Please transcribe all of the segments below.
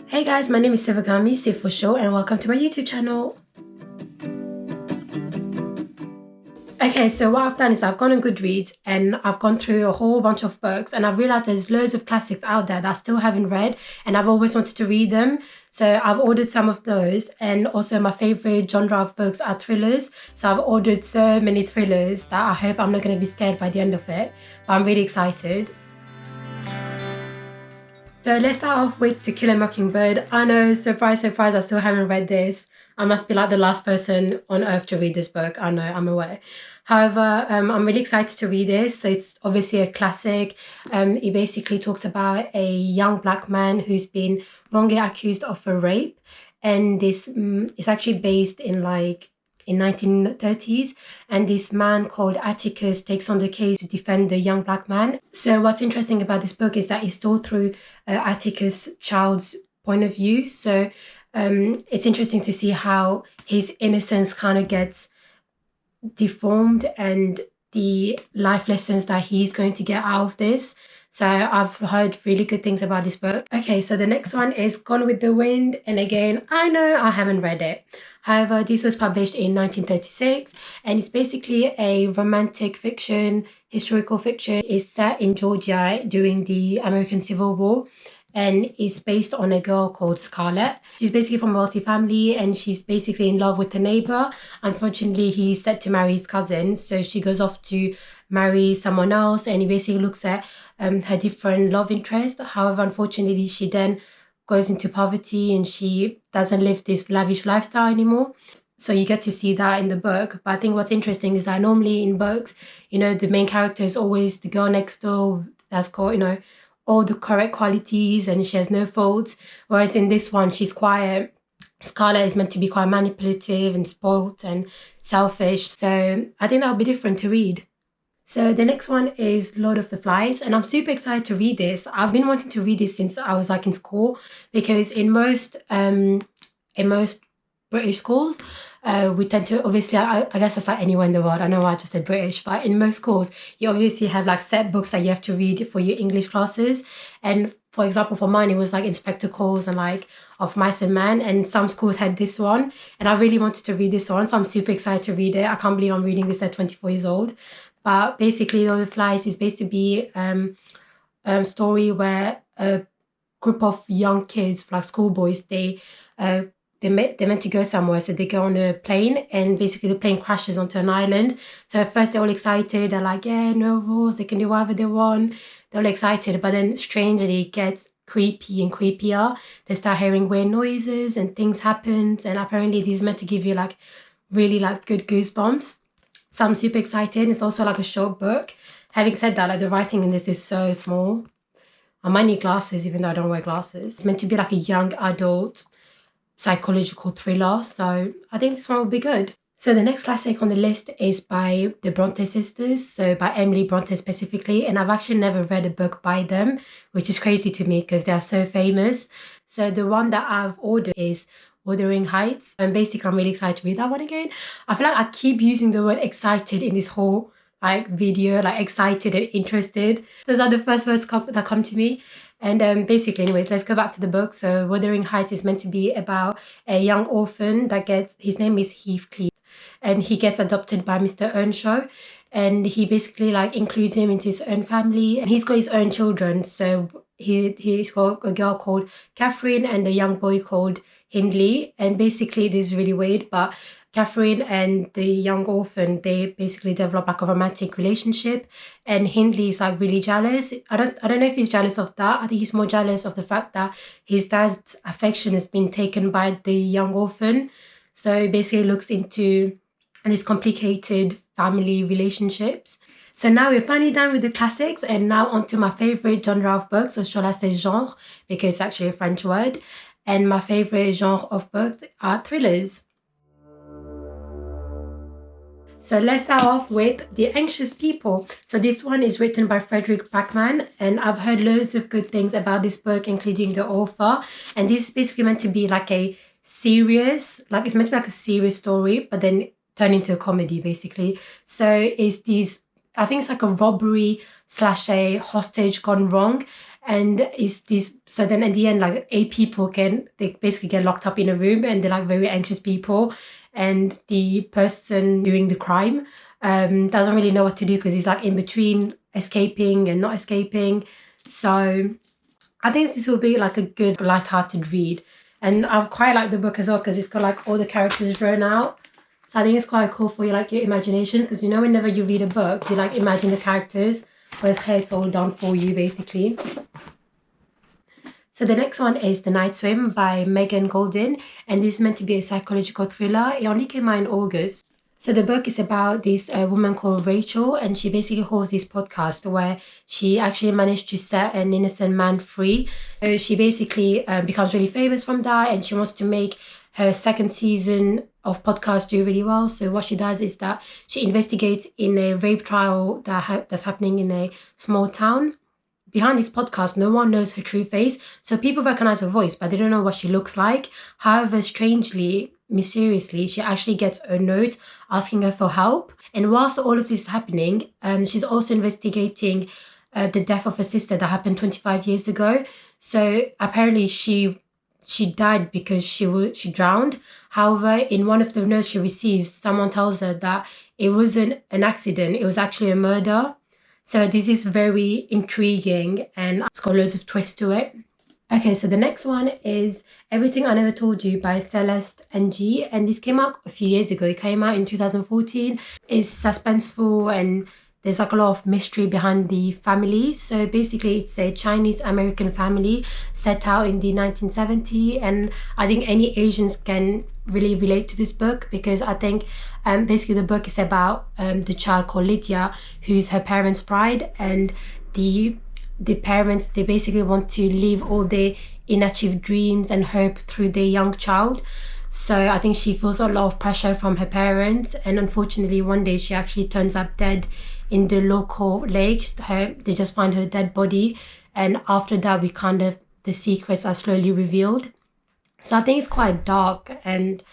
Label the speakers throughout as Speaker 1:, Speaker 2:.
Speaker 1: Hey guys, my name is Sivagamy, Siv for short, and welcome to my YouTube channel. Okay, so what I've done is I've gone on Goodreads and I've gone through a whole bunch of books, and I've realised there's loads of classics out there that I still haven't read and I've always wanted to read them. So I've ordered some of those, and also my favourite genre of books are thrillers. So I've ordered so many thrillers that I hope I'm not going to be scared by the end of it, but I'm really excited. So let's start off with To Kill a Mockingbird. I know, surprise, surprise, I still haven't read this. I must be like the last person on earth to read this book. I know, I'm aware. However, I'm really excited to read this. So it's obviously a classic. It basically talks about a young black man who's been wrongly accused of a rape. And this is actually based in 1930s, and this man called Atticus takes on the case to defend the young black man. So what's interesting about this book is that it's told through Atticus' child's point of view. So it's interesting to see how his innocence kind of gets deformed and the life lessons that he's going to get out of this. So I've heard really good things about this book. Okay, so the next one is Gone with the Wind. And again, I know I haven't read it. However, this was published in 1936, and it's basically a romantic fiction, historical fiction. It's set in Georgia during the American Civil War, and it's based on a girl called Scarlett. She's basically from a wealthy family, and she's basically in love with the neighbor. Unfortunately, he's set to marry his cousin, so she goes off to marry someone else, and he basically looks at her different love interests. However, unfortunately, she then goes into poverty and she doesn't live this lavish lifestyle anymore. So you get to see that in the book. But I think what's interesting is that normally in books, the main character is always the girl next door that's got, all the correct qualities and she has no faults. Whereas in this one, she's quite, Scarlett is meant to be quite manipulative and spoilt and selfish. So I think that'll be different to read. So the next one is Lord of the Flies, and I'm super excited to read this. I've been wanting to read this since I was in school, because in most British schools, we tend to, obviously, I guess that's like anywhere in the world. I know I just said British, but in most schools, you obviously have set books that you have to read for your English classes. And for example, for mine, it was Inspector Calls and Of Mice and Men, and some schools had this one, and I really wanted to read this one, so I'm super excited to read it. I can't believe I'm reading this at 24 years old. But basically, Lord of the Flies is based to be a story where a group of young kids, schoolboys, they're meant to go somewhere. So they go on a plane, and basically the plane crashes onto an island. So at first they're all excited. They're like, yeah, no rules. They can do whatever they want. They're all excited. But then strangely it gets creepy and creepier. They start hearing weird noises and things happen. And apparently this is meant to give you really good goosebumps. So I'm super excited. It's also a short book. Having said that, the writing in this is so small. I might need glasses even though I don't wear glasses. It's meant to be a young adult psychological thriller. So I think this one will be good. So the next classic on the list is by the Bronte sisters. So by Emily Bronte specifically. And I've actually never read a book by them, which is crazy to me because they are so famous. So the one that I've ordered is Wuthering Heights, and basically I'm really excited to read that one again. I feel I keep using the word excited in this whole video, excited and interested. Those are the first words that come to me. And basically, anyways, let's go back to the book. So Wuthering Heights is meant to be about a young orphan that his name is Heathcliff, and he gets adopted by Mr. Earnshaw, and he basically includes him into his own family, and he's got his own children. So he's got a girl called Catherine and a young boy called Hindley. And basically this is really weird, but Catherine and the young orphan, they basically develop a romantic relationship, and Hindley is really jealous. I don't know if he's jealous of that. I think he's more jealous of the fact that his dad's affection has been taken by the young orphan. So he basically looks into these complicated family relationships. So now we're finally done with the classics, and now on to my favorite genre of books, or shall I say genre, because it's actually a French word. And my favorite genre of books are thrillers. So let's start off with The Anxious People. So this one is written by Fredrick Backman, and I've heard loads of good things about this book, including the author. And this is basically meant to be a serious, it's meant to be a serious story, but then turn into a comedy, basically. So it's I think it's a robbery / a hostage gone wrong. And is this, so then at the end, like 8 people they basically get locked up in a room, and they're like very anxious people, and the person doing the crime doesn't really know what to do because he's like in between escaping and not escaping. So I think this will be like a good light-hearted read, and I've quite liked the book as well because it's got like all the characters drawn out. So I think it's quite cool for your imagination, because whenever you read a book, you like imagine the characters, whereas here it's all done for you basically. So the next one is The Night Swim by Megan Goldin, and this is meant to be a psychological thriller. It only came out in August. So the book is about this woman called Rachel, and she basically holds this podcast where she actually managed to set an innocent man free. So she basically becomes really famous from that, and she wants to make her second season of podcast do really well. So what she does is that she investigates in a rape trial that's happening in a small town. Behind this podcast, no one knows her true face. So people recognize her voice, but they don't know what she looks like. However, strangely, mysteriously, she actually gets a note asking her for help. And whilst all of this is happening, she's also investigating the death of her sister that happened 25 years ago. So apparently she died because she drowned. However, in one of the notes she receives, someone tells her that it wasn't an accident, it was actually a murder. So this is very intriguing, and it's got loads of twists to it. Okay, so the next one is Everything I Never Told You by Celeste Ng, and this came out a few years ago. It came out in 2014. It's suspenseful, and there's like a lot of mystery behind the family. So basically it's a Chinese American family set out in the 1970s, and I think any Asians can really relate to this book, because I think basically the book is about the child called Lydia, who's her parents' pride, and the parents, they basically want to live all their inachieved dreams and hope through their young child. So I think she feels a lot of pressure from her parents, and unfortunately one day she actually turns up dead in the local lake. They just find her dead body, and after that the secrets are slowly revealed. So I think it's quite dark, and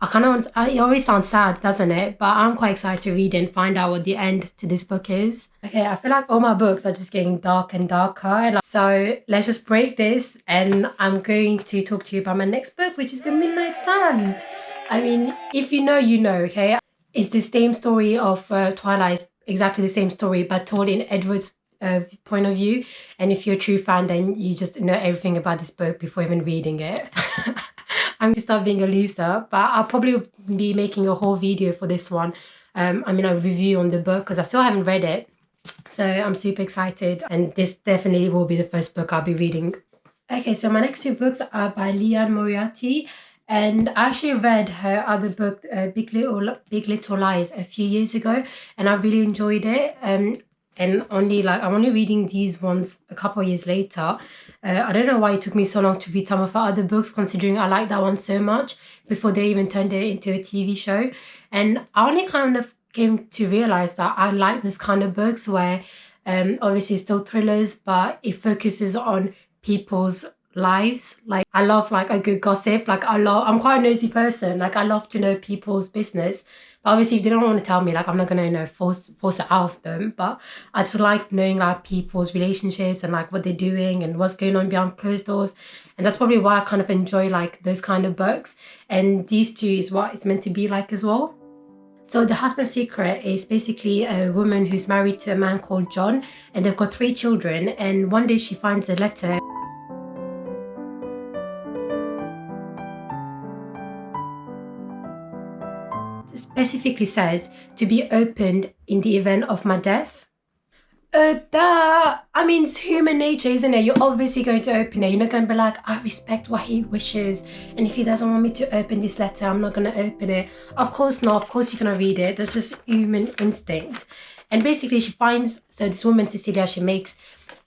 Speaker 1: it always sounds sad, doesn't it? But I'm quite excited to read and find out what the end to this book is. Okay, I feel like all my books are just getting dark and darker. So let's just break this, and I'm going to talk to you about my next book, which is The Midnight Sun. I mean, if you know, you know, okay? It's the same story of Twilight, exactly the same story, but told in Edward's point of view. And if you're a true fan, then you just know everything about this book before even reading it. I'm going to stop being a loser, but I'll probably be making a whole video for this one. A review on the book, because I still haven't read it. So I'm super excited, and this definitely will be the first book I'll be reading. Okay, so my next 2 books are by Liane Moriarty, and I actually read her other book, Big Little Lies, a few years ago, and I really enjoyed it. And I'm only reading these ones a couple of years later. I don't know why it took me so long to read some of her other books, considering I like that one so much before they even turned it into a TV show. And I only kind of came to realize that I like this kind of books where obviously it's still thrillers, but it focuses on people's lives. Like, I love like a good gossip. I'm quite a nosy person. Like, I love to know people's business. But obviously, if they don't want to tell me, like, I'm not gonna force it out of them. But I just like knowing like people's relationships and like what they're doing and what's going on behind closed doors. And that's probably why I kind of enjoy like those kind of books. And these 2 is what it's meant to be like as well. So The Husband's Secret is basically a woman who's married to a man called John, and they've got 3 children. And one day she finds a letter. Specifically says to be opened in the event of my death. It's human nature, isn't it? You're obviously going to open it. You're not going to be like, I respect what he wishes, and if he doesn't want me to open this letter, I'm not going to open it. Of course not. Of course you're going to read it. That's just human instinct. And basically this woman, Cecilia, she makes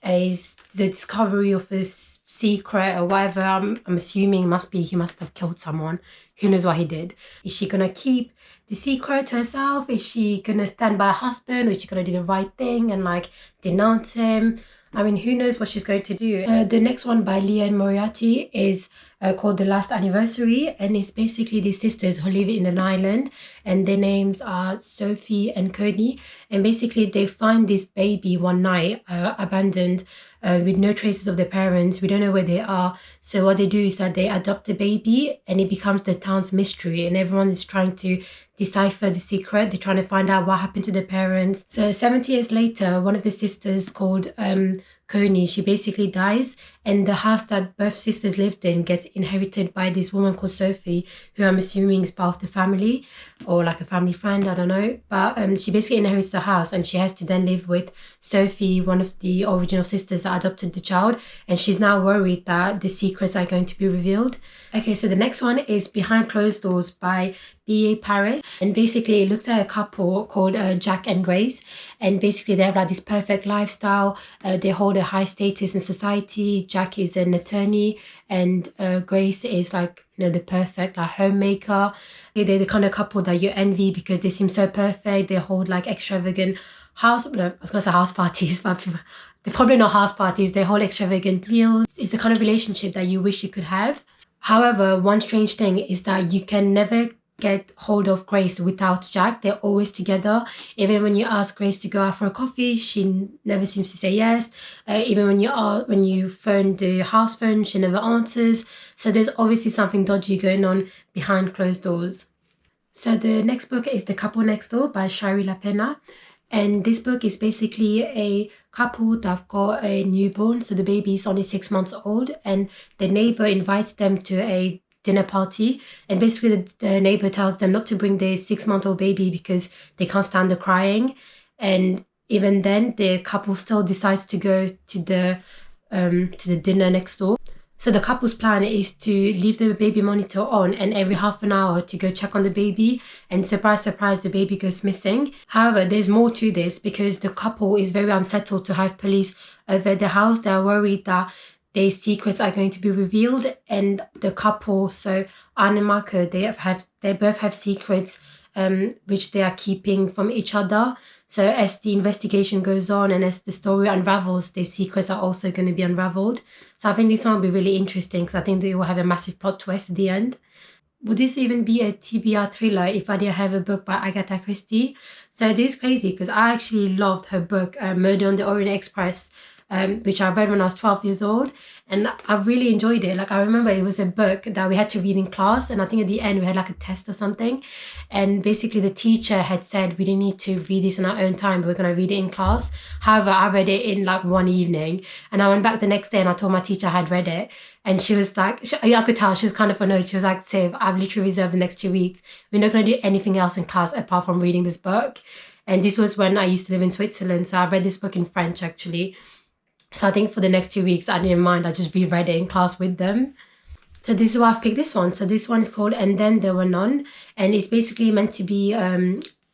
Speaker 1: the discovery of a secret or whatever. I'm assuming he must have killed someone. Who knows what he did? Is she going to keep the secret to herself? Is she going to stand by her husband? Or is she going to do the right thing and like denounce him? Who knows what she's going to do? The next one by Liane Moriarty is called The Last Anniversary, and it's basically these sisters who live in an island, and their names are Sophie and Cody. And basically they find this baby one night, abandoned, with no traces of their parents. We don't know where they are. So what they do is that they adopt the baby, and it becomes the town's mystery, and everyone is trying to decipher the secret. They're trying to find out what happened to their parents. So 70 years later, one of the sisters called Coney, she basically dies, and the house that both sisters lived in gets inherited by this woman called Sophie, who I'm assuming is part of the family, or like a family friend, I don't know. But she basically inherits the house, and she has to then live with Sophie, one of the original sisters that adopted the child, and she's now worried that the secrets are going to be revealed. Okay, so the next one is Behind Closed Doors by B.A.Paris, and basically it looks at a couple called Jack and Grace, and basically they have like this perfect lifestyle. They hold a high status in society. Jack is an attorney, and Grace is like, you know, the perfect like homemaker. They're the kind of couple that you envy because they seem so perfect. They hold like extravagant I was gonna say house parties, but they're probably not house parties. They hold extravagant meals. It's the kind of relationship that you wish you could have. However, one strange thing is that you can never get hold of Grace without Jack. They're always together. Even when you ask Grace to go out for a coffee, she never seems to say yes. Even when you phone the house phone, she never answers. So there's obviously something dodgy going on behind closed doors. So the next book is The Couple Next Door by Shari Lapena. And this book is basically a couple that have got a newborn. So the baby is only 6 months old, and the neighbor invites them to a dinner party. And basically the neighbor tells them not to bring their 6-month-old baby because they can't stand the crying. And even then, the couple still decides to go to the dinner next door. So the couple's plan is to leave the baby monitor on, and every half an hour to go check on the baby, and surprise, surprise, the baby goes missing. However, there's more to this because the couple is very unsettled to have police over the house. They're worried that their secrets are going to be revealed, and the couple, so Anne and Marco, they both have secrets which they are keeping from each other. So as the investigation goes on and as the story unravels, their secrets are also going to be unraveled. So I think this one will be really interesting because I think they will have a massive plot twist at the end. Would this even be a TBR thriller if I didn't have a book by Agatha Christie? So this is crazy because I actually loved her book, Murder on the Orient Express, which I read when I was 12 years old, and I really enjoyed it. Like, I remember it was a book that we had to read in class, and I think at the end we had like a test or something, and basically the teacher had said we didn't need to read this in our own time, but we're going to read it in class. However, I read it in like one evening, and I went back the next day and I told my teacher I had read it, and she was like, I could tell she was kind of annoyed. She was like, Siv, I've literally reserved the next 2 weeks. We're not going to do anything else in class apart from reading this book. And this was when I used to live in Switzerland, so I read this book in French actually. So I think for the next 2 weeks, I didn't mind. I just reread it in class with them. So this is why I've picked this one. So this one is called And Then There Were None. And it's basically meant to be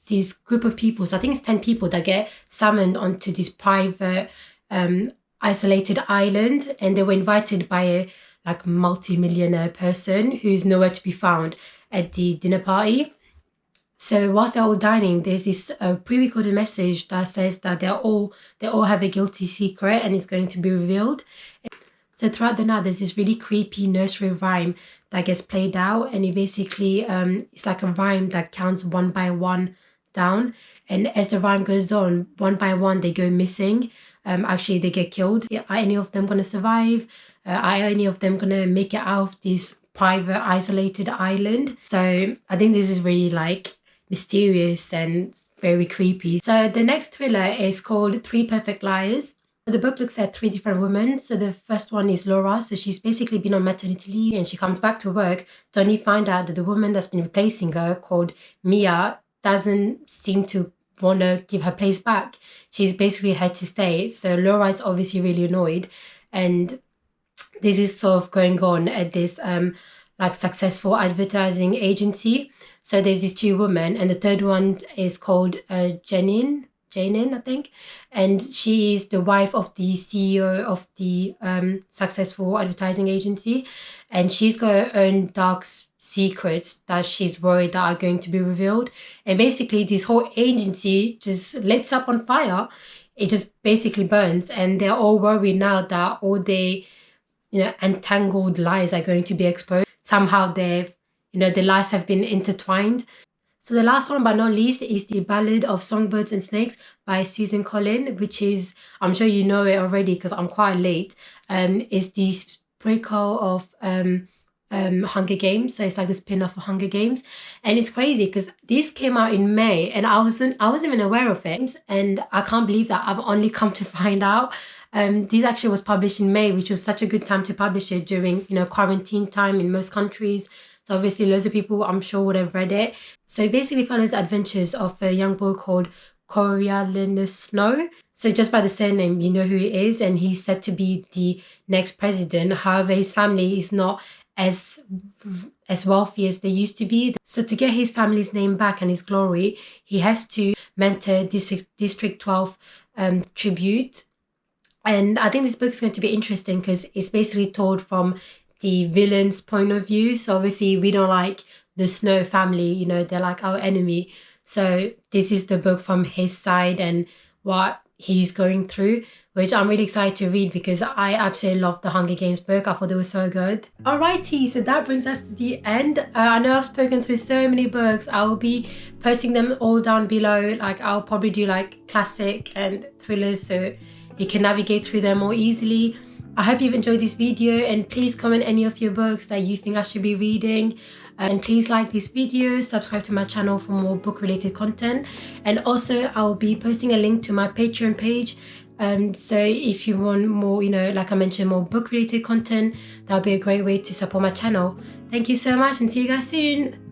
Speaker 1: this group of people. So I think it's 10 people that get summoned onto this private, isolated island. And they were invited by a like multi-millionaire person who's nowhere to be found at the dinner party. So whilst they're all dining, there's this pre-recorded message that says that they all have a guilty secret and it's going to be revealed. So throughout the night, there's this really creepy nursery rhyme that gets played out, and it basically it's like a rhyme that counts one by one down. And as the rhyme goes on, one by one they go missing. Actually, they get killed. Are any of them going to survive? Are any of them going to make it out of this private isolated island? So I think this is really like mysterious and very creepy. So the next thriller is called 3 Perfect Liars. So the book looks at 3 different women. So the first one is Laura. So she's basically been on maternity leave and she comes back to work to only find out that the woman that's been replacing her, called Mia, doesn't seem to want to give her place back. She's basically had to stay. So Laura is obviously really annoyed, and this is sort of going on at this like successful advertising agency. So there's these 2 women, and the third one is called Janine, I think. And she is the wife of the CEO of the successful advertising agency. And she's got her own dark secrets that she's worried that are going to be revealed. And basically this whole agency just lights up on fire. It just basically burns. And they're all worried now that all their entangled lies are going to be exposed. Somehow the lies have been intertwined. So the last one but not least is the Ballad of Songbirds and Snakes by Suzan Collins, which is, I'm sure you know it already because I'm quite late. Is the prequel of Hunger Games. So it's like the spin-off of Hunger Games. And it's crazy because this came out in May and I wasn't even aware of it. And I can't believe that I've only come to find out. This actually was published in May, which was such a good time to publish it during, quarantine time in most countries. So obviously loads of people, I'm sure, would have read it. So it basically follows the adventures of a young boy called Coriolanus Snow. So just by the surname, you know who he is, and he's said to be the next president. However, his family is not as wealthy as they used to be. So to get his family's name back and his glory, he has to mentor District 12 tribute. And I think this book is going to be interesting because it's basically told from the villain's point of view. So obviously we don't like the Snow family, they're like our enemy. So this is the book from his side and what he's going through, which I'm really excited to read because I absolutely loved the Hunger Games book. I thought they were so good. Alrighty, so that brings us to the end. I know I've spoken through so many books. I will be posting them all down below. Like I'll probably do like classic and thrillers so you can navigate through them more easily. I hope you've enjoyed this video and please comment any of your books that you think I should be reading. And please like this video, subscribe to my channel for more book related content. And also I'll be posting a link to my Patreon page. So if you want more, like I mentioned, more book related content, that'll be a great way to support my channel. Thank you so much and see you guys soon.